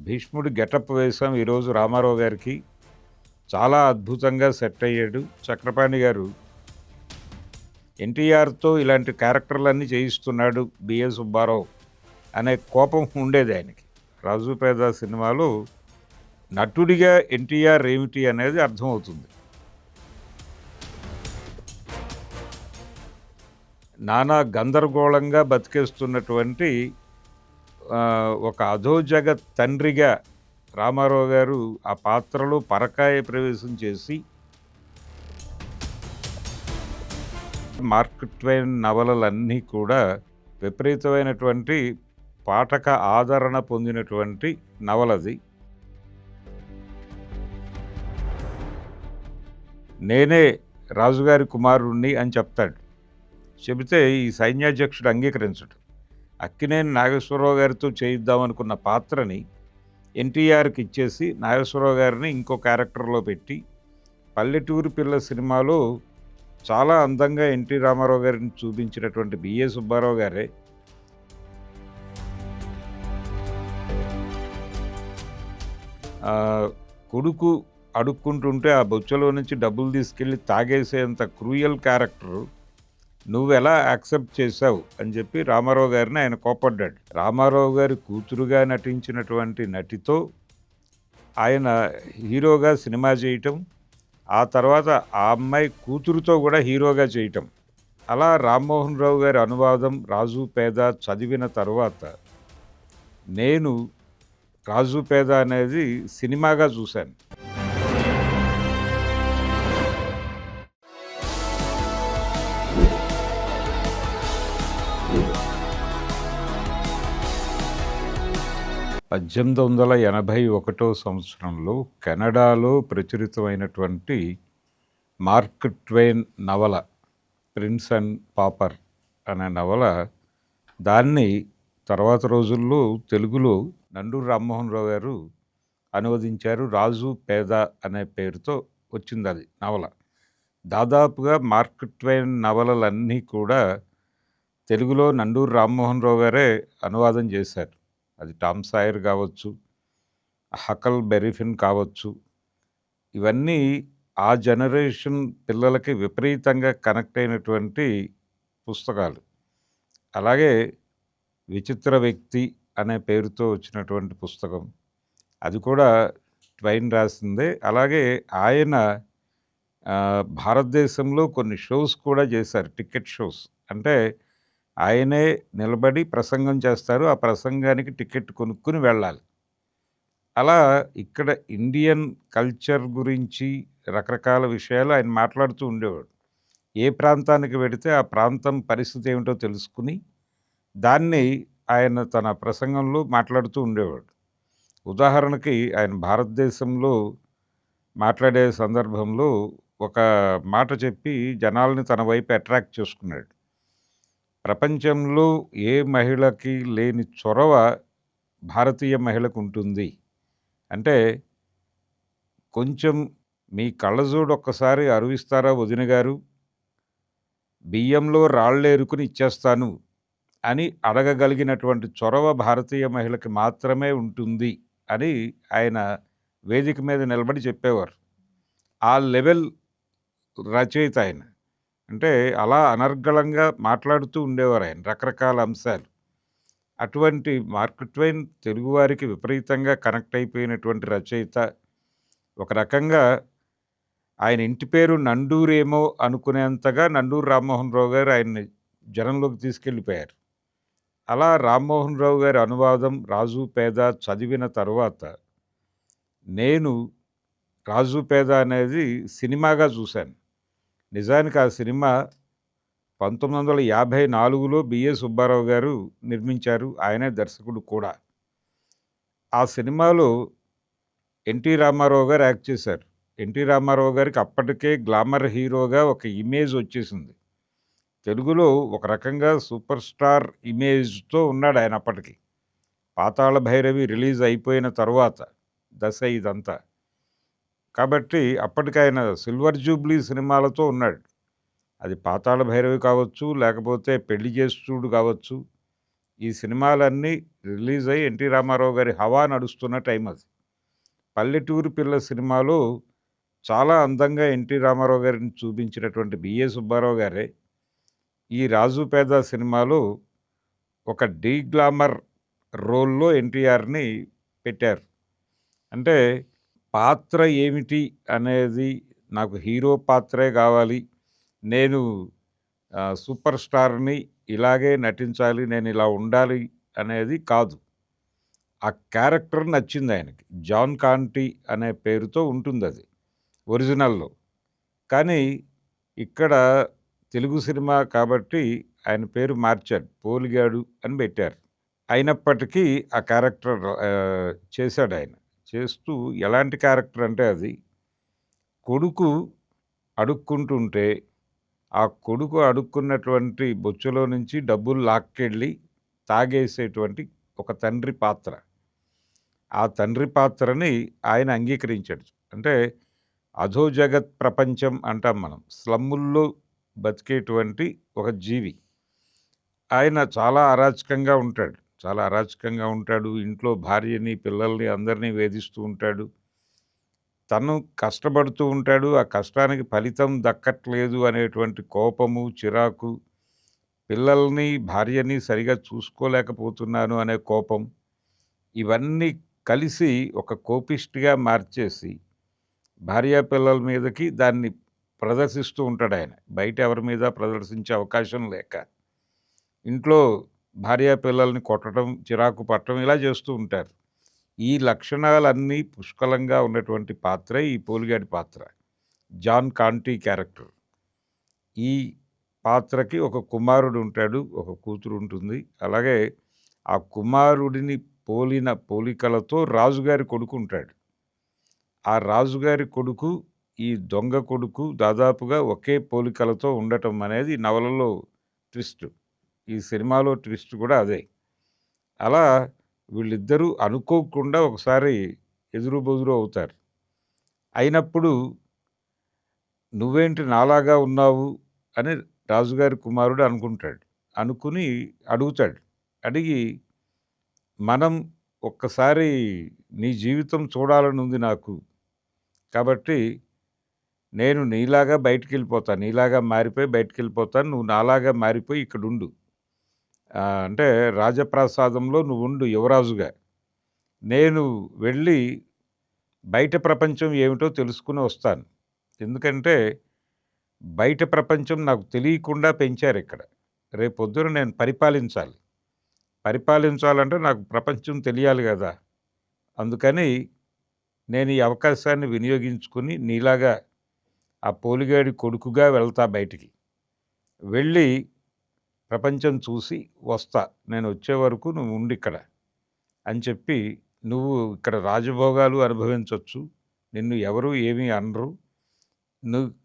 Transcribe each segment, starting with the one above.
భీష్ముడి గెటప్ వేశాం ఈరోజు రామారావు గారికి. చాలా అద్భుతంగా సెట్ అయ్యాడు. చక్రపాణి గారు ఎన్టీఆర్‌తో ఇలాంటి క్యారెక్టర్‌లన్నీ చేయిస్తున్నాడు బిఏ సుబ్బారావు అనే కోపం ఉండేది ఆయనకి. 'రాజు పేద' సినిమాలో నటుడిగా ఎన్టీఆర్ ఏమిటి అనేది అర్థమవుతుంది. నానా గందరగోళంగా బతికేస్తున్నటువంటి ఒక అధోజగత్ తండ్రిగా రామారావు గారు ఆ పాత్రలో పరకాయ ప్రవేశం చేసి మార్క్ ట్వైన్ నవలలన్నీ కూడా విపరీతమైనటువంటి పాఠక ఆదరణ పొందినటువంటి నవలది. నేనే రాజుగారి కుమారుణ్ణి అని చెప్తాడు. చెబితే ఈ సైన్యాధ్యక్షుడు అంగీకరించడు. అక్కినేని నాగేశ్వరరావు గారితో చేయిద్దామనుకున్న పాత్రని ఎన్టీఆర్కి ఇచ్చేసి నాగేశ్వరరావు గారిని ఇంకో క్యారెక్టర్లో పెట్టి పల్లెటూరి పిల్ల సినిమాలో చాలా అందంగా ఎన్టీ రామారావు గారిని చూపించినటువంటి బిఏ సుబ్బారావు గారే కొడుకు అడుక్కుంటుంటే ఆ బొచ్చలో నుంచి డబ్బులు తీసుకెళ్ళి తాగేసేంత క్రూయల్ క్యారెక్టరు నువ్వెలా యాక్సెప్ట్ చేశావు అని చెప్పి రామారావు గారిని ఆయన కోపడ్డాడు. రామారావు గారి కూతురుగా నటించినటువంటి నటితో ఆయన హీరోగా సినిమా చేయటం, ఆ తర్వాత ఆ అమ్మాయి కూతురుతో కూడా హీరోగా చేయటం. అలా రామ్మోహన్ రావు గారి అనువాదం 'రాజు పేద' చదివిన తర్వాత నేను 'రాజు పేద' అనేది సినిమాగా చూశాను. పద్దెనిమిది వందల 1981 సంవత్సరంలో కెనడాలో ప్రచురితమైనటువంటి మార్క్ ట్వైన్ నవల 'ప్రిన్స్ అండ్ పాపర్' అనే నవల, దాన్ని తర్వాత రోజుల్లో తెలుగులో నండూరి రామ్మోహన్ రావు గారు అనువదించారు. 'రాజు పేద' అనే పేరుతో వచ్చింది అది నవల. దాదాపుగా మార్క్ ట్వైన్ నవలలన్నీ కూడా తెలుగులో నండూరి రామ్మోహన్ రావు గారే అనువాదం చేశారు. అది టామ్ సాయర్ కావచ్చు, హకల్ బెరిఫిన్ కావచ్చు, ఇవన్నీ ఆ జనరేషన్ పిల్లలకి విపరీతంగా కనెక్ట్ అయినటువంటి పుస్తకాలు. అలాగే 'విచిత్ర వ్యక్తి' అనే పేరుతో వచ్చినటువంటి పుస్తకం, అది కూడా ట్వైన్ రాసిందే. అలాగే ఆయన భారతదేశంలో కొన్ని షోస్ కూడా చేశారు, టికెట్ షోస్. అంటే ఆయనే నిలబడి ప్రసంగం చేస్తారు, ఆ ప్రసంగానికి టికెట్ కొనుక్కుని వెళ్ళాలి. అలా ఇక్కడ ఇండియన్ కల్చర్ గురించి రకరకాల విషయాలు ఆయన మాట్లాడుతూ ఉండేవాడు. ఏ ప్రాంతానికి వెడితే ఆ ప్రాంతం పరిస్థితి ఏమిటో తెలుసుకుని దాన్ని ఆయన తన ప్రసంగంలో మాట్లాడుతూ ఉండేవాడు. ఉదాహరణకి ఆయన భారతదేశంలో మాట్లాడే సందర్భంలో ఒక మాట చెప్పి జనాల్ని తన వైపు అట్రాక్ట్ చేసుకున్నాడు. ప్రపంచంలో ఏ మహిళకి లేని చొరవ భారతీయ మహిళకు ఉంటుంది అంటే, కొంచెం మీ కళ్ళజోడు ఒక్కసారి అరువిస్తారా వదిన గారు, బియ్యంలో రాళ్ళేరుకుని ఇచ్చేస్తాను అని అడగగలిగినటువంటి చొరవ భారతీయ మహిళకి మాత్రమే ఉంటుంది అని ఆయన వేదిక మీద నిలబడి చెప్పేవారు. ఆ లెవెల్ రచయిత ఆయన. అంటే అలా అనర్గళంగా మాట్లాడుతూ ఉండేవారు ఆయన రకరకాల అంశాలు. అటువంటి మార్క్ ట్వైన్ తెలుగువారికి విపరీతంగా కనెక్ట్ అయిపోయినటువంటి రచయిత. ఒక రకంగా ఆయన ఇంటి పేరు నండూరేమో అనుకునేంతగా నండూరి రామ్మోహన్ రావు గారు ఆయన్ని జనంలోకి తీసుకెళ్ళిపోయారు. అలా రామ్మోహన్ రావు గారి అనువాదం 'రాజు పేద' చదివిన తర్వాత నేను 'రాజు పేద' అనేది సినిమాగా చూశాను. నిజానికి ఆ సినిమా 1954లో బిఏ సుబ్బారావు గారు నిర్మించారు. ఆయనే దర్శకుడు కూడా. ఆ సినిమాలో ఎన్టీ రామారావు గారు యాక్ట్ చేశారు. ఎన్టీ రామారావు గారికి అప్పటికే గ్లామర్ హీరోగా ఒక ఇమేజ్ వచ్చేసింది. తెలుగులో ఒక రకంగా సూపర్ స్టార్ ఇమేజ్తో ఉన్నాడు ఆయన అప్పటికి. 'పాతాళ భైరవి' రిలీజ్ అయిపోయిన తరువాత దశ ఇదంతా. కాబట్టి అప్పటికి ఆయన సిల్వర్ జూబ్లీ సినిమాలతో ఉన్నాడు. అది 'పాతాళ భైరవి' కావచ్చు, లేకపోతే 'పెళ్లి చేసి చూడు' కావచ్చు, ఈ సినిమాలన్నీ రిలీజ్ అయ్యి ఎన్టీ రామారావు గారి హవా నడుస్తున్న టైం అది. 'పల్లెటూరి పిల్ల' సినిమాలో చాలా అందంగా ఎన్టీ రామారావు గారిని చూపించినటువంటి బిఏ సుబ్బారావు గారే ఈ 'రాజు పేద' సినిమాలో ఒక గ్లామర్ రోల్‌లో ఎన్టీఆర్‌ని పెట్టారు. అంటే పాత్ర ఏమిటి అనేది నాకు హీరో పాత్రే గావాలి. నేను సూపర్ స్టార్‌ని ఇలాగే నటించాలి. నేనిలా ఉండాలి అనేది కాదు. ఆ క్యారెక్టర్ నచ్చిందాయనకి. జాన్ కాంటీ అనే పేరుతో ఉంటుందది ఒరిజినల్‌లో. కానీ ఇక్కడ తెలుగు సినిమా కాబట్టి ఆయన పేరు మార్చారు. పోలిగాడు అని బెట్టారు. అయినప్పటికీ ఆ క్యారెక్టర్ చేశాడాయన. చేస్తూ ఎలాంటి క్యారెక్టర్ అంటే అది కొడుకు అడుక్కుంటుంటే, ఆ కొడుకు అడుక్కున్నటువంటి బొచ్చెలో నుంచి డబ్బులు లాక్కెళ్ళి తాగేసేటువంటి ఒక తండ్రి పాత్ర. ఆ తండ్రి పాత్రని ఆయన అంగీకరించాడు. అంటే అధోజగత్ ప్రపంచం అంటాం మనం. స్లమ్ముల్లో బతికేటువంటి ఒక జీవి. ఆయన చాలా అరాచకంగా ఉంటాడు. చాలా అరాచకంగా ఉంటాడు. ఇంట్లో భార్యని, పిల్లల్ని అందరినీ వేధిస్తూ ఉంటాడు. తను కష్టపడుతూ ఉంటాడు. ఆ కష్టానికి ఫలితం దక్కట్లేదు అనేటువంటి కోపము, చిరాకు, పిల్లల్ని, భార్యని సరిగా చూసుకోలేకపోతున్నాను అనే కోపం, ఇవన్నీ కలిసి ఒక కోపిష్టిగా మార్చేసి, భార్య పిల్లల మీదకి దాన్ని ప్రదర్శిస్తూ ఉంటాడాయన. బయట ఎవరి మీద ప్రదర్శించే అవకాశం లేక. ఇంట్లో భార్య పిల్లల్ని కొట్టడం, చిరాకు పట్టడం ఇలా చేస్తూ ఉంటారు. ఈ లక్షణాలన్నీ పుష్కలంగా ఉన్నటువంటి పాత్రే ఈ పోలిగాడి పాత్ర. John Canty character. ఈ పాత్రకి ఒక కుమారుడు ఉంటాడు. ఒక కూతురు ఉంటుంది. అలాగే ఆ కుమారుడిని పోలిన పోలికలతో రాజుగారి కొడుకు ఉంటాడు. ఆ రాజుగారి కొడుకు, ఈ దొంగ కొడుకు దాదాపుగా ఒకే పోలికలతో ఉండటం అనేది నవలలో ట్విస్ట్. ఈ సినిమాలో ట్విస్ట్ కూడా అదే. అలా వీళ్ళిద్దరూ అనుకోకుండా ఒకసారి ఎదురు బెదురు అవుతారు. అయినప్పుడు నువ్వేంటి నాలాగా ఉన్నావు అని రాజుగారి కుమారుడు అనుకుంటాడు. అనుకుని అడుగుతాడు. అడిగి మనం ఒక్కసారి నీ జీవితం చూడాలనుంది నాకు. కాబట్టి నేను నీలాగా బయటికెళ్ళిపోతాను. నీలాగా మారిపోయి బయటికెళ్ళిపోతాను. నువ్వు నాలాగా మారిపోయి ఇక్కడుండు. అంటే రాజప్రాసాదంలో నువ్వుండు యువరాజుగా. నేను వెళ్ళి బయట ప్రపంచం ఏమిటో తెలుసుకొని వస్తాను. ఎందుకంటే బయట ప్రపంచం నాకు తెలియకుండా పెంచారిక్కడ. రేపొద్దున నేను పరిపాలించాలి. పరిపాలించాలంటే నాకు ప్రపంచం తెలియాలి గదా! అందుకని నేను ఈ అవకాశాన్ని వినియోగించుకొని నీలాగా ఆ పోలిగాడి కొడుకుగా వెళ్తా బయటికి. వెళ్ళి ప్రపంచం చూసి వస్తా. నేనొచ్చే వరకు నువ్వు ఉండిక్కడ అని చెప్పి, నువ్వు ఇక్కడ రాజభోగాలు అనుభవించొచ్చు. నిన్ను ఎవరు ఏమీ అనరు.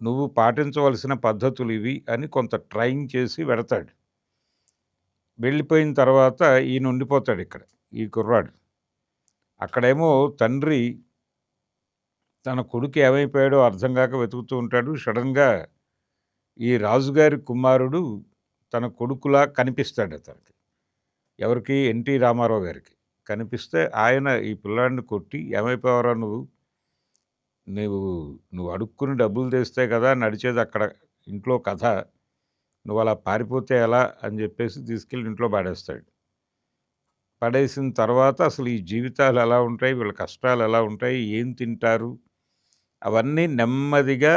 నువ్వు పాటించవలసిన పద్ధతులివి అని కొంత ట్రైన్ చేసి వెడతాడు. వెళ్ళిపోయిన తర్వాత ఈయన ఉండిపోతాడిక్కడ. ఈ కుర్రాడు. అక్కడేమో తండ్రి తన కొడుకు ఏమైపోయాడో అర్థం గాక వెతుకుతూ ఉంటాడు. సడెన్‌గా ఈ రాజుగారి కుమారుడు తన కొడుకులా కనిపిస్తాడతనికి. ఎవరికి? ఎన్టీ రామారావు గారికి. కనిపిస్తే ఆయన ఈ పిల్లాడిని కొట్టి, "ఏమైపోయావురా నువ్వు? నువ్వు నువ్వు అడుక్కుని డబ్బులు తెస్తే కదా నడిచేది అక్కడ ఇంట్లో కథ. నువ్వలా పారిపోతే ఎలా?" అని జెప్పేసి తీసుకెళ్ళి ఇంట్లో పడేస్తాడు. పడేసిన తర్వాత అసలు ఈ జీవితాలు ఎలా ఉంటాయి? వీళ్ళ కష్టాలు ఎలా ఉంటాయి? ఏం తింటారు? అవన్నీ నెమ్మదిగా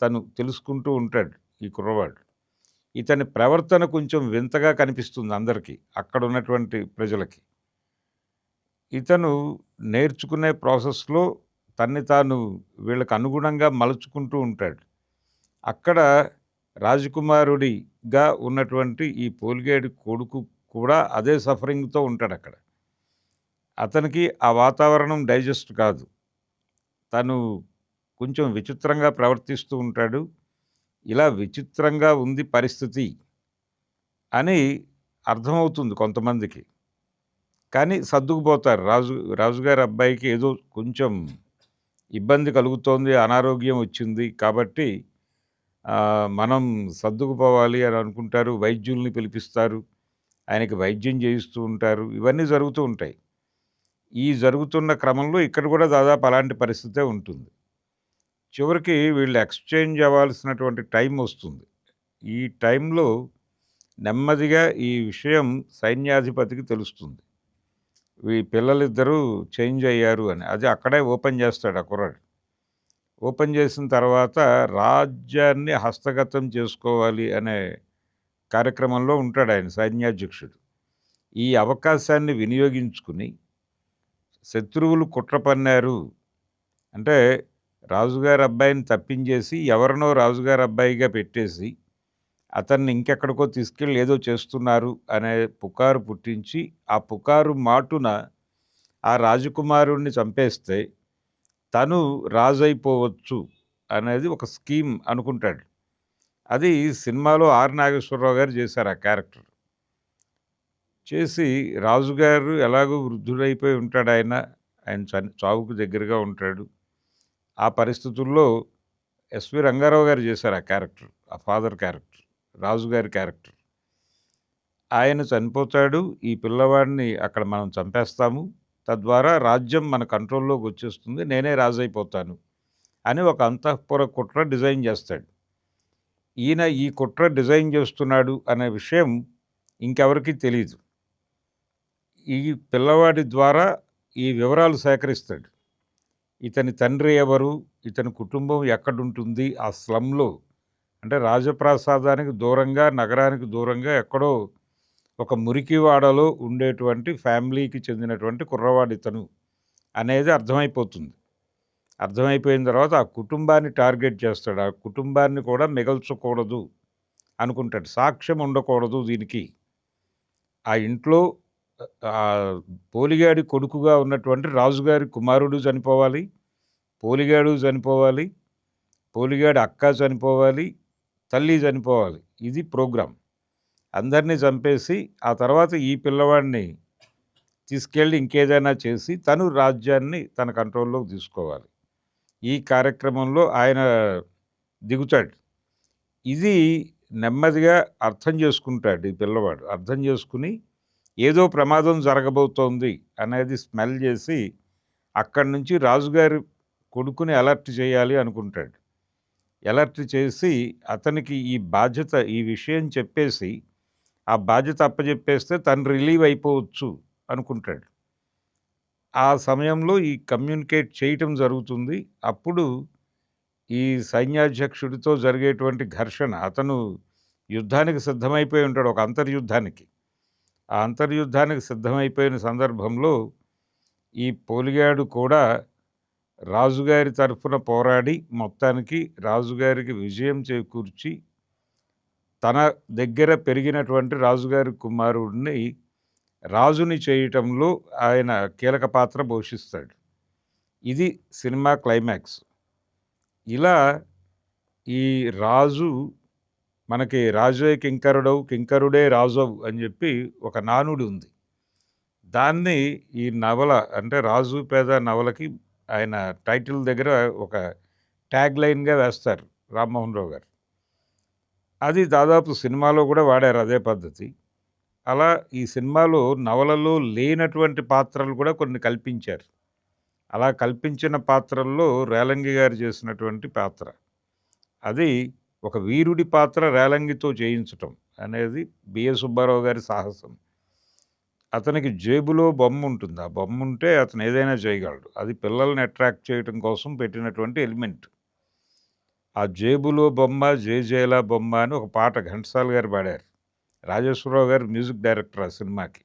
తను తెలుసుకుంటూ ఉంటాడు ఈ కుర్రవాడు. ఇతని ప్రవర్తన కొంచెం వింతగా కనిపిస్తుంది అందరికీ. అక్కడున్నటువంటి ప్రజలకి. ఇతను నేర్చుకునే ప్రాసెస్‌లో తన్ని తాను వీళ్ళకి అనుగుణంగా మలుచుకుంటూ ఉంటాడు. అక్కడ రాజకుమారుడిగా ఉన్నటువంటి ఈ పోలిగేడి కొడుకు కూడా అదే సఫరింగ్‌తో ఉంటాడక్కడ. అతనికి ఆ వాతావరణం డైజెస్ట్ కాదు. తను కొంచెం విచిత్రంగా ప్రవర్తిస్తూ ఉంటాడు. ఇలా విచిత్రంగా ఉంది పరిస్థితి అని అర్థమవుతుంది కొంతమందికి. కానీ సర్దుకుపోతారు. రాజుగారి అబ్బాయికి ఏదో కొంచెం ఇబ్బంది కలుగుతోంది, అనారోగ్యం వచ్చింది కాబట్టి మనం సర్దుకుపోవాలి అని అనుకుంటారు. వైద్యుల్ని పిలిపిస్తారు. ఆయనకి వైద్యం చేయిస్తూ ఉంటారు. ఇవన్నీ జరుగుతూ ఉంటాయి. ఈ జరుగుతున్న క్రమంలో ఇక్కడ కూడా దాదాపు అలాంటి పరిస్థితే ఉంటుంది. చివరికి వీళ్ళు ఎక్స్‌చేంజ్ అవ్వాల్సినటువంటి టైం వస్తుంది. ఈ టైంలో నెమ్మదిగా ఈ విషయం సైన్యాధిపతికి తెలుస్తుంది. ఈ పిల్లలిద్దరూ చేంజ్ అయ్యారు అని. అది అక్కడే ఓపెన్ చేస్తాడు ఆ కుర్రాడు. ఓపెన్ చేసిన తర్వాత రాజ్యాన్ని హస్తగతం చేసుకోవాలి అనే కార్యక్రమంలో ఉంటాడు ఆయన సైన్యాధ్యక్షుడు. ఈ అవకాశాన్ని వినియోగించుకుని శత్రువులు కుట్ర పన్నారు. అంటే రాజుగారి అబ్బాయిని తప్పించేసి ఎవరినో రాజుగారి అబ్బాయిగా పెట్టేసి అతన్ని ఇంకెక్కడికో తీసుకెళ్ళి ఏదో చేస్తున్నారు అనే పుకారు పుట్టించి ఆ పుకారు మాటున ఆ రాజకుమారుడిని చంపేస్తే తను రాజైపోవచ్చు అనేది ఒక స్కీమ్ అనుకుంటాడు. అది సినిమాలో ఆర్ నాగేశ్వరరావు గారు చేశారు ఆ క్యారెక్టర్. చేసి రాజుగారు ఎలాగో వృద్ధుడైపోయి ఉంటాడు ఆయన. ఆయన చావుకు దగ్గరగా ఉంటాడు. ఆ పరిస్థితుల్లో ఎస్వి రంగారావు గారు చేశారు ఆ క్యారెక్టర్. ఆ ఫాదర్ క్యారెక్టర్. రాజుగారి క్యారెక్టర్. ఆయన చనిపోతాడు. ఈ పిల్లవాడిని అక్కడ మనం చంపేస్తాము. తద్వారా రాజ్యం మన కంట్రోల్‌లోకి వచ్చేస్తుంది. నేనే రాజైపోతాను అని ఒక అంతఃపుర కుట్ర డిజైన్ చేస్తాడు. ఈయన ఈ కుట్ర డిజైన్ చేస్తున్నాడు అనే విషయం ఇంకెవరికీ తెలీదు. ఈ పిల్లవాడి ద్వారా ఈ వివరాలు సేకరిస్తాడు. ఇతని తండ్రి ఎవరు? ఇతని కుటుంబం ఎక్కడుంటుంది? ఆ స్లమ్‌లో అంటే రాజప్రాసాదానికి దూరంగా, నగరానికి దూరంగా ఎక్కడో ఒక మురికివాడలో ఉండేటువంటి ఫ్యామిలీకి చెందినటువంటి కుర్రవాడితను అనేది అర్థమైపోతుంది. అర్థమైపోయిన తర్వాత ఆ కుటుంబాన్ని టార్గెట్ చేస్తాడు. ఆ కుటుంబాన్ని కూడా మిగల్చకూడదు అనుకుంటాడు. సాక్ష్యం ఉండకూడదు దీనికి. ఆ ఇంట్లో పోలిగాడి కొడుకుగా ఉన్నటువంటి రాజుగారి కుమారుడు చనిపోవాలి. పోలిగాడు చనిపోవాలి. పోలిగాడి అక్క చనిపోవాలి. తల్లి చనిపోవాలి. ఇది ప్రోగ్రామ్. అందరినీ చంపేసి ఆ తర్వాత ఈ పిల్లవాడిని తీసుకెళ్ళి ఇంకేదైనా చేసి తను రాజ్యాన్ని తన కంట్రోల్లోకి తీసుకోవాలి. ఈ కార్యక్రమంలో ఆయన దిగుతాడు. ఇది నెమ్మదిగా అర్థం చేసుకుంటాడు ఈ పిల్లవాడు. అర్థం చేసుకుని ఏదో ప్రమాదం జరగబోతోంది అనేది స్మెల్ చేసి అక్కడి నుంచి రాజుగారి కొడుకుని అలర్ట్ చేయాలి అనుకుంటాడు. అలర్ట్ చేసి అతనికి ఈ బాధ్యత ఈ విషయం చెప్పేసి ఆ బాధ్యత అప్పజెప్పేస్తే తను రిలీవ్ అయిపోవచ్చు అనుకుంటాడు. ఆ సమయంలో ఈ కమ్యూనికేట్ చేయటం జరుగుతుంది. అప్పుడు ఈ సైన్యాధ్యక్షుడితో జరిగేటువంటి ఘర్షణ అతను యుద్ధానికి సిద్ధమైపోయి ఉంటాడు. ఒక అంతర్యుద్ధానికి. ఆ అంతర్యుద్ధానికి సిద్ధమైపోయిన సందర్భంలో ఈ పోలిగాడు కూడా రాజుగారి తరఫున పోరాడి మొత్తానికి రాజుగారికి విజయం చేకూర్చి తన దగ్గర పెరిగినటువంటి రాజుగారి కుమారుడిని రాజుని చేయటంలో ఆయన కీలక పాత్ర పోషిస్తాడు. ఇది సినిమా క్లైమాక్స్. ఇలా ఈ రాజు మనకి రాజే కింకరుడవు కింకరుడే రాజవు అని చెప్పి ఒక నానుడి ఉంది. దాన్ని ఈ నవల అంటే రాజు పేద నవలకి ఆయన టైటిల్ దగ్గర ఒక ట్యాగ్ లైన్గా వేస్తారు రామ్మోహన్ రావు గారు. అది దాదాపు సినిమాలో కూడా వాడారు అదే పద్ధతి. అలా ఈ సినిమాలో నవలలో లేనటువంటి పాత్రలు కూడా కొన్ని కల్పించారు. అలా కల్పించిన పాత్రల్లో రేలంగి గారు చేసినటువంటి పాత్ర. అది ఒక వీరుడి పాత్ర రేలంగితో చేయించటం అనేది బిఏ సుబ్బారావు గారి సాహసం. అతనికి జేబులో బొమ్మ ఉంటుంది. ఆ బొమ్మ ఉంటే అతను ఏదైనా చేయగలడు. అది పిల్లల్ని అట్రాక్ట్ చేయటం కోసం పెట్టినటువంటి ఎలిమెంట్. ఆ జేబులో బొమ్మ జేజేలా బొమ్మ అని ఒక పాట ఘంటసాల గారు పాడారు. రాజేశ్వరరావు గారు మ్యూజిక్ డైరెక్టర్ ఆ సినిమాకి.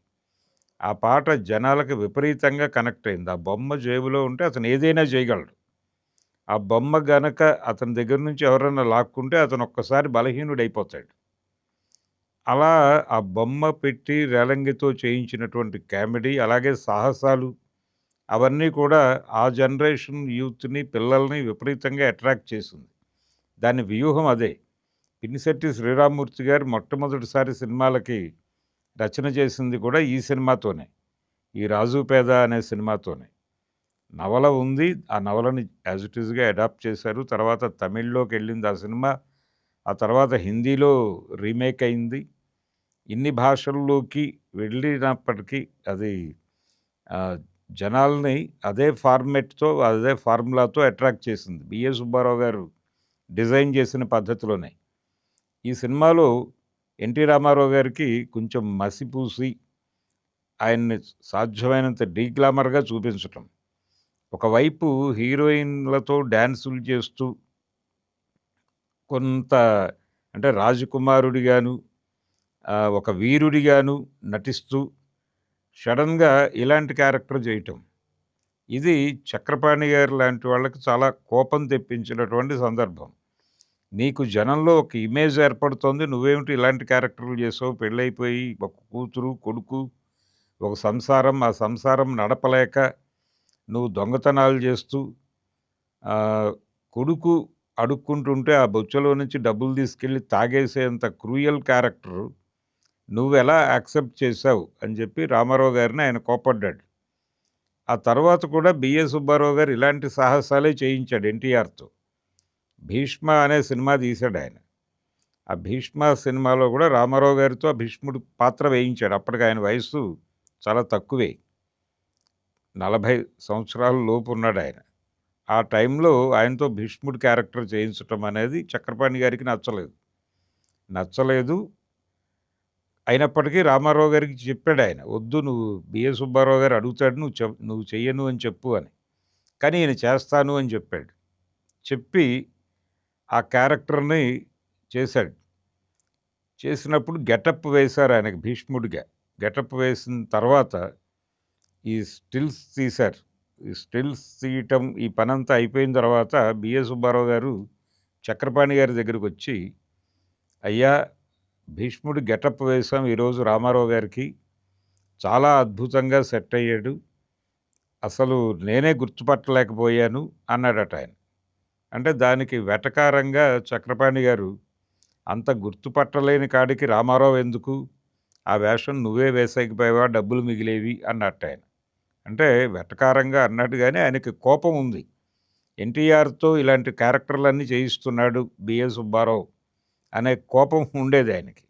ఆ పాట జనాలకు విపరీతంగా కనెక్ట్ అయింది. ఆ బొమ్మ జేబులో ఉంటే అతను ఏదైనా చేయగలడు. ఆ బొమ్మ గనక అతని దగ్గర నుంచి ఎవరైనా లాక్కుంటే అతను ఒక్కసారి బలహీనుడైపోతాడు. అలా ఆ బొమ్మ పెట్టి రేలంగితో చేయించినటువంటి కామెడీ అలాగే సాహసాలు అవన్నీ కూడా ఆ జనరేషన్ యూత్‌ని పిల్లల్ని విపరీతంగా అట్రాక్ట్ చేసింది. దాని వ్యూహం అదే. పినిశెట్టి శ్రీరామ్మూర్తి గారు మొట్టమొదటిసారి సినిమాలకి రచన చేసింది కూడా ఈ సినిమాతోనే. ఈ 'రాజు పేద' అనే సినిమాతోనే. నవల ఉంది. ఆ నవలని యాజ్ ఇట్ ఈజ్‌గా అడాప్ట్ చేశారు. తర్వాత తమిళ్‌లోకెళ్ళింది ఆ సినిమా. ఆ తర్వాత హిందీలో రీమేక్ అయింది. ఇన్ని భాషల్లోకి వెళ్ళినప్పటికీ అది జనాల్ని అదే ఫార్మెట్‌తో, అదే ఫార్ములాతో అట్రాక్ట్ చేసింది. 'బిఏ సుబ్బారావు' గారు డిజైన్ చేసిన పద్ధతిలోనే. ఈ సినిమాలో 'ఎన్టీ రామారావు' గారికి కొంచెం మసిపూసి, ఆయన్ని సాధ్యమైనంత డీగ్లామర్‌గా చూపించటం. ఒకవైపు హీరోయిన్‌లతో డాన్సులు చేస్తూ, కొంత అంటే రాజకుమారుడిగాను, ఒక వీరుడిగాను నటిస్తూ, సడెన్‌గా ఇలాంటి క్యారెక్టర్ చేయటం. ఇది చక్రపాణి గారు లాంటి వాళ్ళకి చాలా కోపం తెప్పించినటువంటి సందర్భం. నీకు జనంలో ఒక ఇమేజ్ ఏర్పడుతోంది. నువ్వేమిటి ఇలాంటి క్యారెక్టర్లు చేసావు? పెళ్ళైపోయి ఒక కూతురు, కొడుకు, ఒక సంసారం. ఆ సంసారం నడపలేక నువ్వు దొంగతనాలు చేస్తూ, కొడుకు అడుక్కుంటుంటే ఆ బొచ్చలో నుంచి డబ్బులు తీసుకెళ్ళి తాగేసేంత క్రూయల్ క్యారెక్టర్ నువ్వెలా యాక్సెప్ట్ చేశావు అని చెప్పి రామారావు గారిని ఆయన కోప్పడ్డాడు. ఆ తర్వాత కూడా 'బిఏ సుబ్బారావు' గారు ఇలాంటి సాహసాలే చేయించాడు ఎన్టీఆర్‌తో. 'భీష్మ' అనే సినిమా తీశాడాయన. ఆ 'భీష్మ' సినిమాలో కూడా రామారావు గారితో ఆ భీష్ముడి పాత్ర వేయించాడు. అప్పటికి ఆయన వయస్సు చాలా తక్కువే. 40 సంవత్సరాల లోపు ఉన్నాడాయన. ఆ టైంలో ఆయనతో భీష్ముడి క్యారెక్టర్ చేయించటం అనేది చక్రపాణి గారికి నచ్చలేదు. అయినప్పటికీ రామారావు గారికి చెప్పాడాయన, "వద్దు, నువ్వు 'బిఏ సుబ్బారావు' గారు అడుగుతాడు, నువ్వు చెయ్యను అని చెప్పు" అని. కానీ ఈయన చేస్తాను అని చెప్పాడు. చెప్పి ఆ క్యారెక్టర్‌ని చేశాడు. చేసినప్పుడు గెటప్ వేశారు ఆయనకి భీష్ముడిగా. గెటప్ వేసిన తర్వాత ఈ స్టిల్స్ తీశారు. ఈ స్టిల్స్ తీయటం, ఈ పనంతా అయిపోయిన తర్వాత 'బిఏ సుబ్బారావు' గారు చక్రపాణి గారి దగ్గరికొచ్చి, "అయ్యా, భీష్ముడి గెటప్ వేశాం ఈరోజు రామారావు గారికి. చాలా అద్భుతంగా సెట్ అయ్యాడు. అసలు నేనే గుర్తుపట్టలేకపోయాను" అన్నాడట ఆయన. అంటే దానికి వెటకారంగా చక్రపాణి గారు, "అంత గుర్తుపట్టలేని కాడికి రామారావు ఎందుకు? ఆ వేషం నువ్వే వేసేయకపోయావా, డబ్బులు మిగిలేవి" అన్నట్టాయన. అంటే వెటకారంగా అన్నాడు గానీ ఆయనకి కోపం ఉంది. ఎన్టీఆర్‌తో ఇలాంటి క్యారెక్టర్‌లన్నీ చేయిస్తున్నాడు 'బిఏ సుబ్బారావు' అనే కోపం ఉండేది ఆయనకి.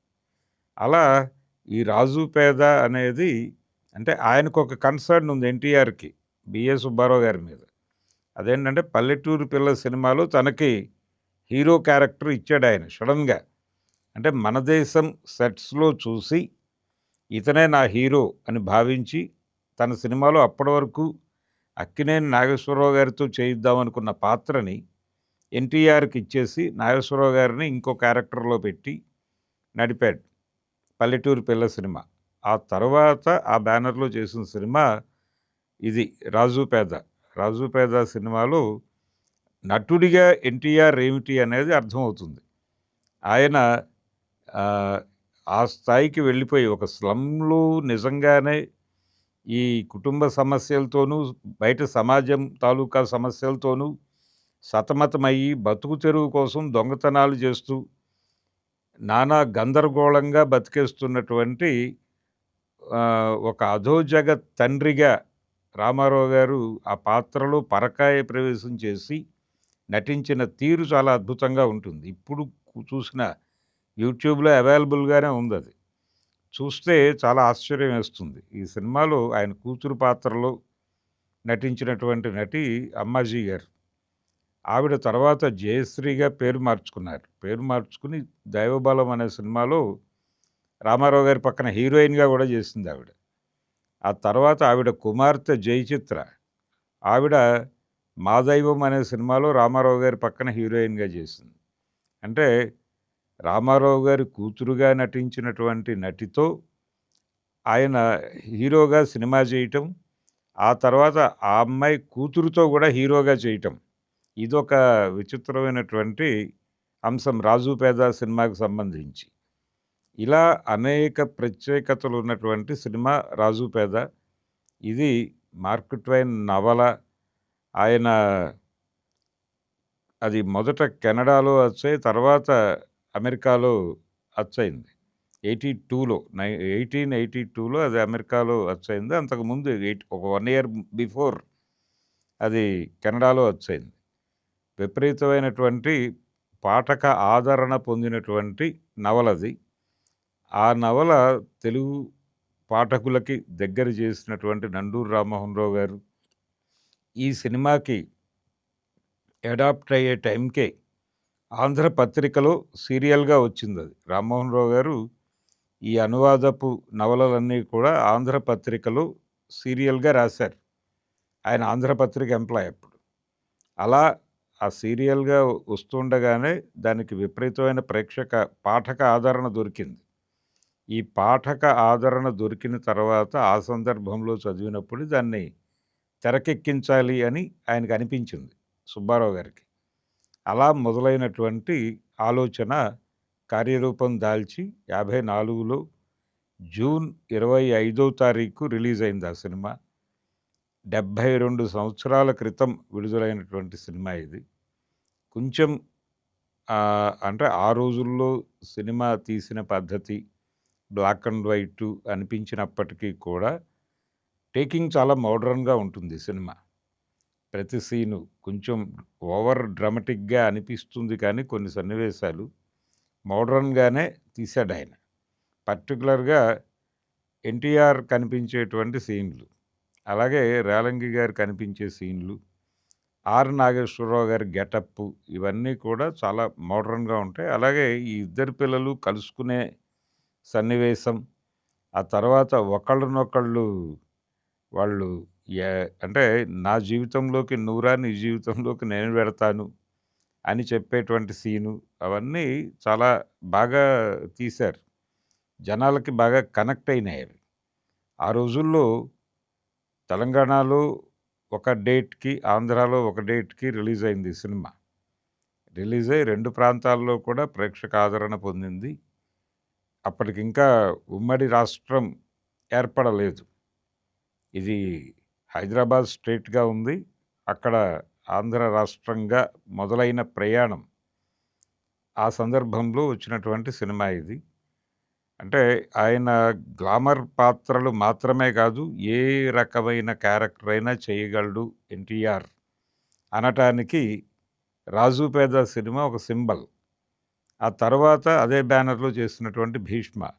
అలా ఈ 'రాజు పేద' అనేది, అంటే ఆయనకొక కన్సర్న్ ఉంది ఎన్టీఆర్‌కి 'బిఏ సుబ్బారావు' గారి మీద. అదేంటంటే 'పల్లెటూరు పిల్ల' సినిమాలో తనకి హీరో క్యారెక్టర్ ఇచ్చాడాయన సడెన్‌గా. అంటే మన దేశం సెట్స్‌లో చూసి ఇతనే నా హీరో అని భావించి, తన సినిమాలో అప్పటి వరకు అక్కినేని నాగేశ్వరరావు గారితో చేయిద్దామనుకున్న పాత్రని ఎన్టీఆర్‌కి ఇచ్చేసి, నాగేశ్వరరావు గారిని ఇంకో క్యారెక్టర్‌లో పెట్టి నడిపాడు 'పల్లెటూరు పిల్ల' సినిమా. ఆ తర్వాత ఆ బ్యానర్‌లో చేసిన సినిమా ఇది 'రాజు పేద'. 'రాజు పేద' సినిమాలో నటుడిగా ఎన్టీఆర్ ఏమిటి అనేది అర్థమవుతుంది. ఆయన ఆ స్థాయికి వెళ్ళిపోయి ఒక స్లమ్‌లో నిజంగానే ఈ కుటుంబ సమస్యలతోనూ, బయట సమాజం తాలూకా సమస్యలతోనూ సతమతమయ్యి, బతుకు తెరువు కోసం దొంగతనాలు చేస్తూ, నానా గందరగోళంగా బతికేస్తున్నటువంటి ఒక అధోజగత్ తండ్రిగా రామారావు గారు ఆ పాత్రలో పరకాయ ప్రవేశం చేసి నటించిన తీరు చాలా అద్భుతంగా ఉంటుంది. ఇప్పుడు చూసిన యూట్యూబ్‌లో అవైలబుల్‌గానే ఉందది. చూస్తే చాలా ఆశ్చర్యం వేస్తుంది. ఈ సినిమాలో ఆయన కూతురు పాత్రలో నటించినటువంటి నటి అమ్మాజీ గారు. ఆవిడ తర్వాత జయశ్రీగా పేరు మార్చుకున్నారు. పేరు మార్చుకుని 'దైవబలం' అనే సినిమాలో రామారావు గారి పక్కన హీరోయిన్‌గా కూడా చేసిందావిడ. ఆ తర్వాత ఆవిడ కుమార్తె జయచిత్ర. ఆవిడ 'మా దైవం' అనే సినిమాలో రామారావు గారి పక్కన హీరోయిన్‌గా చేసింది. అంటే రామారావు గారి కూతురుగా నటించినటువంటి నటితో ఆయన హీరోగా సినిమా చేయటం, ఆ తర్వాత ఆ అమ్మాయి కూతురుతో కూడా హీరోగా చేయటం. ఇదొక విచిత్రమైనటువంటి అంశం 'రాజు పేద' సినిమాకి సంబంధించి. ఇలా అనేక ప్రత్యేకతలు ఉన్నటువంటి సినిమా 'రాజు పేద'. ఇది మార్క్ ట్వైన్ నవల. ఆయన అది మొదట కెనడాలో వచ్చాయి, తర్వాత అమెరికాలో అచ్చయింది. 1882లో అది అమెరికాలో అచ్చయింది. అంతకుముందు ఒక 1 ఇయర్ బిఫోర్ అది కెనడాలో వచ్చయింది. విపరీతమైనటువంటి పాఠక ఆదరణ పొందినటువంటి నవలది. ఆ నవల తెలుగు పాఠకులకి దగ్గర చేసినటువంటి నండూరి రామ్మోహన్ రావు గారు ఈ సినిమాకి అడాప్ట్ అయ్యే టైంకే ఆంధ్రపత్రికలో సీరియల్‌గా వచ్చిందది. రామ్మోహన్ రావు గారు ఈ అనువాదపు నవలలన్నీ కూడా ఆంధ్రపత్రికలో సీరియల్‌గా రాశారు. ఆయన ఆంధ్రపత్రిక ఎంప్లాయ్ అప్పుడు. అలా ఆ సీరియల్‌గా వస్తుండగానే దానికి విపరీతమైన పాఠక ఆదరణ దొరికింది. ఈ పాఠక ఆదరణ దొరికిన తర్వాత ఆ సందర్భంలో చదివినప్పుడు దాన్ని తెరకెక్కించాలి అని ఆయనకు అనిపించింది సుబ్బారావు గారికి. అలా మొదలైనటువంటి ఆలోచన కార్యరూపం దాల్చి 54లో జూన్ 25వ తారీఖు రిలీజ్ అయింది ఆ సినిమా. 72 సంవత్సరాల క్రితం విడుదలైనటువంటి సినిమా ఇది. కొంచెం అంటే ఆ రోజుల్లో సినిమా తీసిన పద్ధతి బ్లాక్ అండ్ వైట్ అనిపించినప్పటికీ కూడా టేకింగ్ చాలా మోడర్న్‌గా ఉంటుంది సినిమా. ప్రతి సీను కొంచెం ఓవర్ డ్రామాటిక్‌గా అనిపిస్తుంది కానీ కొన్ని సన్నివేశాలు మోడర్న్‌గానే తీశాడాయన. పర్టిక్యులర్‌గా ఎన్టీఆర్ కనిపించేటువంటి సీన్లు, అలాగే రేలంగి గారు కనిపించే సీన్లు, ఆర్ నాగేశ్వరరావు గారి గెటప్పు ఇవన్నీ కూడా చాలా మోడర్న్‌గా ఉంటాయి. అలాగే ఈ ఇద్దరు పిల్లలు కలుసుకునే సన్నివేశం, ఆ తర్వాత ఒకళ్ళనొకళ్ళు వాళ్ళు అంటే నా జీవితంలోకి నువ్వురా, నీ జీవితంలోకి నేను వెడతాను అని చెప్పేటువంటి సీను అవన్నీ చాలా బాగా తీశారు. జనాలకి బాగా కనెక్ట్ అయినాయి అవి. ఆ రోజుల్లో తెలంగాణలో ఒక డేట్‌కి, ఆంధ్రాలో ఒక డేట్‌కి రిలీజ్ అయింది ఈ సినిమా. రిలీజ్ అయ్యి 2 ప్రాంతాల్లో కూడా ప్రేక్షక ఆదరణ పొందింది. అప్పటికింకా ఉమ్మడి రాష్ట్రం ఏర్పడలేదు. ఇది హైదరాబాద్ స్టేట్‌గా ఉంది. అక్కడ ఆంధ్ర రాష్ట్రంగా మొదలైన ప్రయాణం. ఆ సందర్భంలో వచ్చినటువంటి సినిమా ఇది. అంటే ఆయన గ్లామర్ పాత్రలు మాత్రమే కాదు, ఏ రకమైన క్యారెక్టర్ అయినా చేయగలడు ఎన్టీఆర్ అనటానికి 'రాజు పేద' సినిమా ఒక సింబల్. ఆ తర్వాత అదే బ్యానర్‌లో చేసినటువంటి 'భీష్మ'.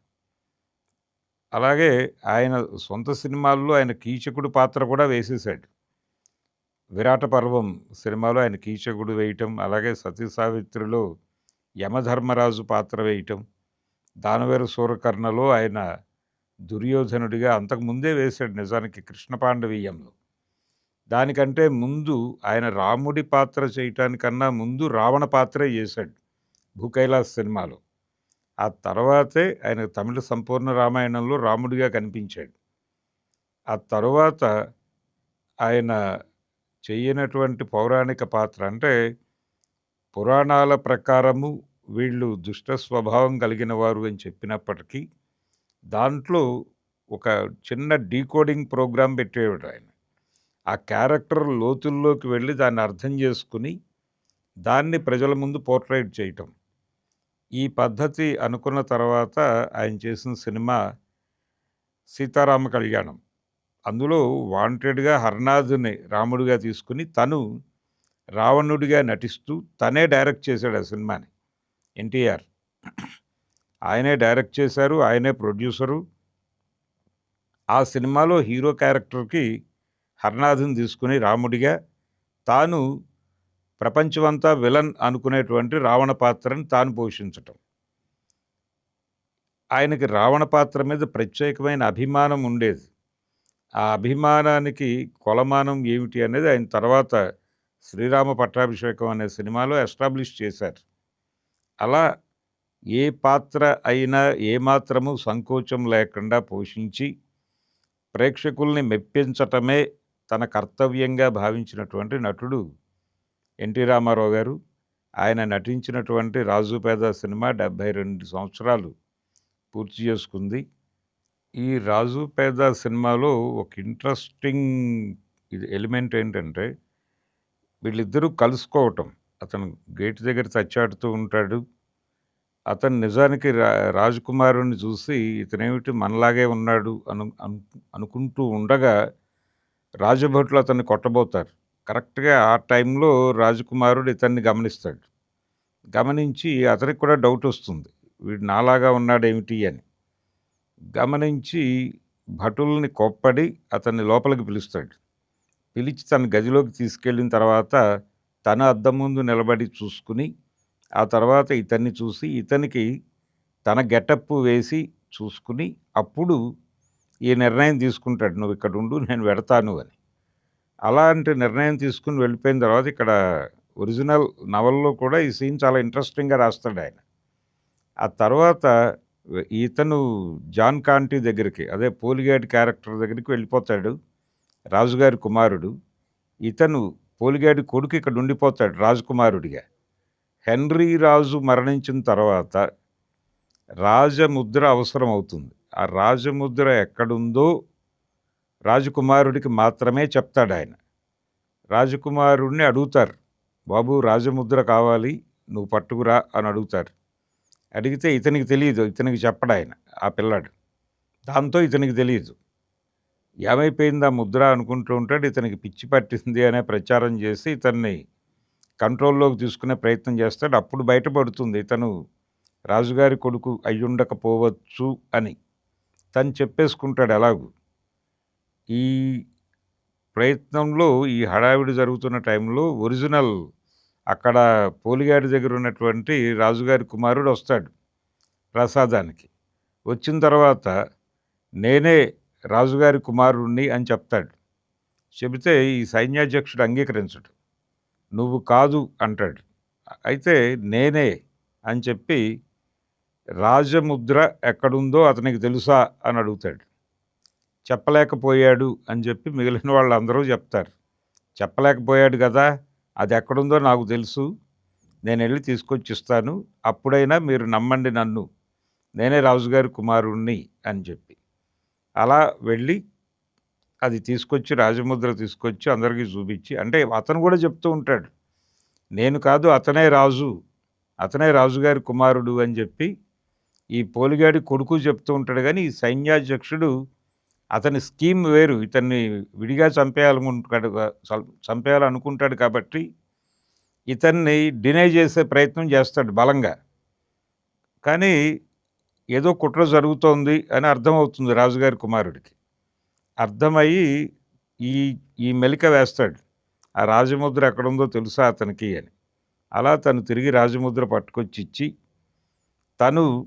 అలాగే ఆయన సొంత సినిమాల్లో ఆయన కీచకుడు పాత్ర కూడా వేసేసాడు. 'విరాట పర్వం' సినిమాలో ఆయన కీచకుడు వేయటం, అలాగే 'సతీ సావిత్రిలో' యమధర్మరాజు పాత్ర వేయటం, 'దానవేరు సూరకర్ణ'లో ఆయన దుర్యోధనుడిగా అంతకుముందే వేశాడు నిజానికి 'కృష్ణపాండవీయంలో'. దానికంటే ముందు ఆయన రాముడి పాత్ర చేయటానికన్నా ముందు రావణ పాత్రే చేశాడు 'భూకైలాస్' సినిమాలో. ఆ తర్వాతే ఆయన తమిళ సంపూర్ణ రామాయణంలో రాముడిగా కనిపించాడు. ఆ తరువాత ఆయన చెయ్యనటువంటి పౌరాణిక పాత్ర అంటే పురాణాల ప్రకారము వీళ్ళు దుష్ట స్వభావం కలిగిన వారు అని చెప్పినప్పటికీ దాంట్లో ఒక చిన్న డీకోడింగ్ ప్రోగ్రామ్ పెట్టేవాడు ఆయన. ఆ క్యారెక్టర్ లోతుల్లోకి వెళ్ళి దాన్ని అర్థం చేసుకుని దాన్ని ప్రజల ముందు పోర్ట్రేట్ చేయటం. ఈ పద్ధతి అనుకున్న తర్వాత ఆయన చేసిన సినిమా 'సీతారామ కళ్యాణం'. అందులో వాంటెడ్‌గా హర్నాథ్‌ని రాముడిగా తీసుకుని తను రావణుడిగా నటిస్తూ తనే డైరెక్ట్ చేశాడు ఆ సినిమాని ఎన్టీఆర్. ఆయనే డైరెక్ట్ చేశారు, ఆయనే ప్రొడ్యూసరు. ఆ సినిమాలో హీరో క్యారెక్టర్‌కి హర్నాథ్‌ని తీసుకుని రాముడిగా, తాను ప్రపంచమంతా విలన్ అనుకునేటువంటి రావణ పాత్రని తాను పోషించటం. ఆయనకి రావణ పాత్ర మీద ప్రత్యేకమైన అభిమానం ఉండేది. ఆ అభిమానానికి కొలమానం ఏమిటి అనేది ఆయన తర్వాత 'శ్రీరామ పట్టాభిషేకం' అనే సినిమాలో ఎస్టాబ్లిష్ చేశారు. అలా ఏ పాత్ర అయినా ఏమాత్రము సంకోచం లేకుండా పోషించి ప్రేక్షకుల్ని మెప్పించటమే తన కర్తవ్యంగా భావించినటువంటి నటుడు ఎన్టీ రామారావు గారు. ఆయన నటించినటువంటి 'రాజు పేద' సినిమా 72 సంవత్సరాలు పూర్తి చేసుకుంది. ఈ 'రాజు పేద' సినిమాలో ఒక ఇంట్రెస్టింగ్ ఎలిమెంట్ ఏంటంటే వీళ్ళిద్దరూ కలుసుకోవటం. అతను గేట్ దగ్గర తచ్చాడుతూ ఉంటాడు. అతను నిజానికి రాజకుమారుడిని చూసి ఇతనేమిటి మనలాగే ఉన్నాడు అనుకుంటూ ఉండగా రాజభటులు అతన్ని కొట్టబోతారు. కరెక్ట్‌గా ఆ టైంలో రాజకుమారుడు ఇతన్ని గమనిస్తాడు. గమనించి అతనికి కూడా డౌట్ వస్తుంది. వీడు నాలాగా ఉన్నాడేమిటి అని. గమనించి భటుల్ని కోప్పడి అతన్ని లోపలికి పిలుస్తాడు. పిలిచి తన గదిలోకి తీసుకెళ్ళిన తర్వాత తను అద్దం ముందు నిలబడి చూసుకుని, ఆ తర్వాత ఇతన్ని చూసి, ఇతనికి తన గెటప్ వేసి చూసుకుని, అప్పుడు ఈ నిర్ణయం తీసుకుంటాడు. "నువ్వు ఇక్కడుండు, నేను వెడతాను" అని. అలాంటి నిర్ణయం తీసుకొని వెళ్ళిపోయిన తర్వాత ఇక్కడ ఒరిజినల్ నవలలో కూడా ఈ సీన్ చాలా ఇంట్రెస్టింగ్‌గా రాస్తాడాయన. ఆ తర్వాత ఇతను జాన్ కాంటీ దగ్గరికి, అదే పోలిగాడి క్యారెక్టర్ దగ్గరికి వెళ్ళిపోతాడు. రాజుగారి కుమారుడు. ఇతను పోలిగాడి కొడుకు ఇక్కడ ఉండిపోతాడు రాజకుమారుడిగా. హెన్రీ రాజు మరణించిన తర్వాత రాజముద్ర అవసరం అవుతుంది. ఆ రాజముద్ర ఎక్కడుందో రాజకుమారుడికి మాత్రమే చెప్తాడాయన. రాజకుమారుడిని అడుగుతారు, "బాబు రాజముద్ర కావాలి, నువ్వు పట్టుకురా" అని అడుగుతారు. అడిగితే ఇతనికి తెలీదు, ఇతనికి చెప్పడాయన ఆ పిల్లాడు. దాంతో ఇతనికి తెలీదు. ఏమైపోయింది ఆ ముద్ర అనుకుంటూ ఉంటాడు. ఇతనికి పిచ్చి పట్టింది అనే ప్రచారం చేసి ఇతన్ని కంట్రోల్లోకి తీసుకునే ప్రయత్నం చేస్తాడు. అప్పుడు బయటపడుతుంది ఇతను రాజుగారి కొడుకు అయ్యుండకపోవచ్చు అని. తను చెప్పేసుకుంటాడు ఎలాగూ. ఈ ప్రయత్నంలో ఈ హడావిడి జరుగుతున్న టైంలో ఒరిజినల్ అక్కడ పోలిగాడి దగ్గర ఉన్నటువంటి రాజుగారి కుమారుడు వస్తాడు ప్రసాదానికి. వచ్చిన తర్వాత నేనే రాజుగారి కుమారుణ్ణి అని చెప్తాడు. చెబితే ఈ సైన్యాధ్యక్షుడు అంగీకరించడు. "నువ్వు కాదు" అంటాడు. అయితే నేనే అని చెప్పి, రాజముద్ర ఎక్కడుందో అతనికి తెలుసా అని అడుగుతాడు. చెప్పలేకపోయాడు అని చెప్పి మిగిలిన వాళ్ళందరూ చెప్తారు. చెప్పలేకపోయాడు కదా, అది ఎక్కడుందో నాకు తెలుసు, నేను వెళ్ళి తీసుకొచ్చి ఇస్తాను, అప్పుడైనా మీరు నమ్మండి నన్ను, నేనే రాజుగారి కుమారుణ్ణి అని చెప్పి. అలా వెళ్ళి అది తీసుకొచ్చి, రాజముద్ర తీసుకొచ్చి అందరికీ చూపించి, అంటే అతను కూడా చెప్తూ ఉంటాడు, నేను కాదు అతనే రాజు, అతనే రాజుగారి కుమారుడు అని చెప్పి ఈ పోలిగాడి కొడుకు చెప్తూ ఉంటాడు. కానీ ఈ సైన్యాధ్యక్షుడు అతని స్కీమ్ వేరు, ఇతన్ని విడిగా చంపేయాలనుకుంటాడు కాబట్టి ఇతన్ని డినై చేసే ప్రయత్నం చేస్తాడు బలంగా. కానీ ఏదో కుట్ర జరుగుతోంది అని అర్థమవుతుంది రాజుగారి కుమారుడికి. అర్థమయ్యి ఈ ఈ మెలిక వేస్తాడు, ఆ రాజముద్ర ఎక్కడుందో తెలుసా అతనికి అని. అలా తను తిరిగి రాజముద్ర పట్టుకొచ్చి ఇచ్చి తను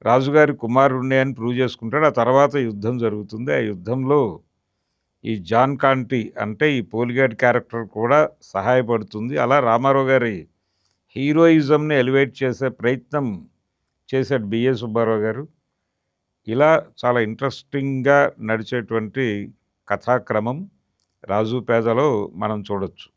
రాజుగారి కుమారుడిని అని ప్రూవ్ చేసుకుంటాడు. ఆ తర్వాత యుద్ధం జరుగుతుంది. ఆ యుద్ధంలో ఈ జాన్ కాంటీ అంటే ఈ పోలిగాడి క్యారెక్టర్ కూడా సహాయపడుతుంది. అలా రామారావు గారి హీరోయిజంని ఎలివేట్ చేసే ప్రయత్నం చేశాడు బిఏ సుబ్బారావు గారు. ఇలా చాలా ఇంట్రెస్టింగ్గా నడిచేటువంటి కథాక్రమం రాజు పేదలో మనం చూడొచ్చు.